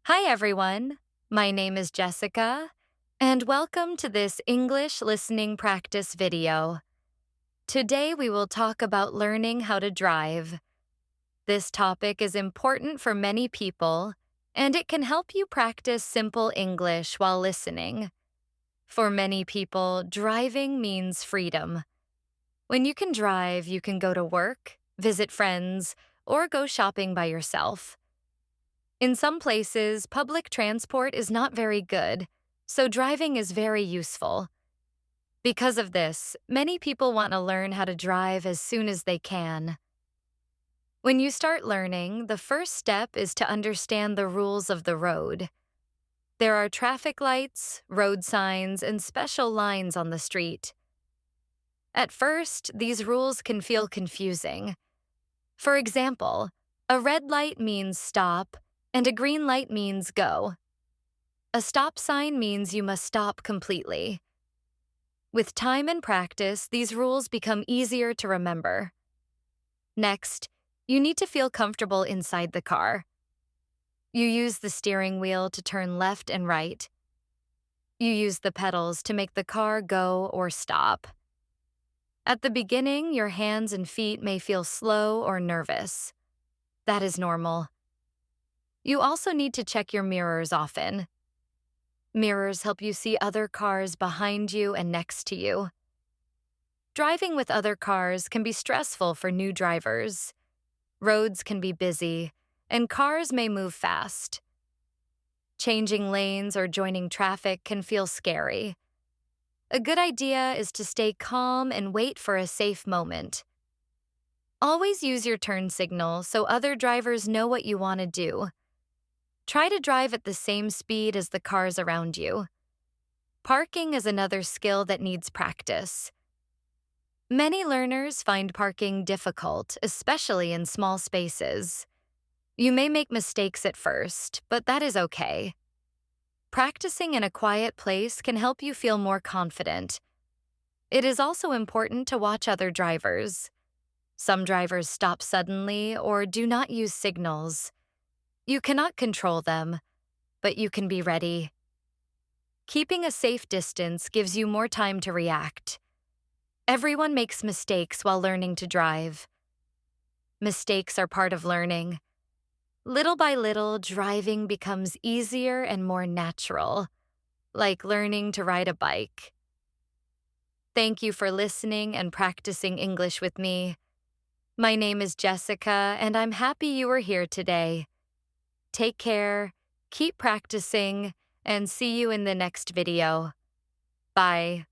Hi, everyone. My name is Jessica, and welcome to this English listening practice video. Today, we will talk about learning how to drive. This topic is important for many people, and it can help you practice simple English while listening. For many people, driving means freedom. When you can drive, you can go to work, visit friends, or go shopping by yourself. In some places, public transport is not very good, so driving is very useful. Because of this, many people want to learn how to drive as soon as they can. When you start learning, the first step is to understand the rules of the road. There are traffic lights, road signs, and special lines on the street. At first, these rules can feel confusing. For example, a red light means stop, and a green light means go. A stop sign means you must stop completely. With time and practice, these rules become easier to remember. Next, you need to feel comfortable inside the car. You use the steering wheel to turn left and right. You use the pedals to make the car go or stop. At the beginning, your hands and feet may feel slow or nervous. That is normal. You also need to check your mirrors often. Mirrors help you see other cars behind you and next to you. Driving with other cars can be stressful for new drivers. Roads can be busy, and cars may move fast. Changing lanes or joining traffic can feel scary. A good idea is to stay calm and wait for a safe moment. Always use your turn signal so other drivers know what you want to do. Try to drive at the same speed as the cars around you. Parking is another skill that needs practice. Many learners find parking difficult, especially in small spaces. You may make mistakes at first, but that is okay. Practicing in a quiet place can help you feel more confident. It is also important to watch other drivers. Some drivers stop suddenly or do not use signals. You cannot control them, but you can be ready. Keeping a safe distance gives you more time to react. Everyone makes mistakes while learning to drive. Mistakes are part of learning. Little by little, driving becomes easier and more natural, like learning to ride a bike. Thank you for listening and practicing English with me. My name is Jessica, and I'm happy you were here today. Take care, keep practicing, and see you in the next video. Bye.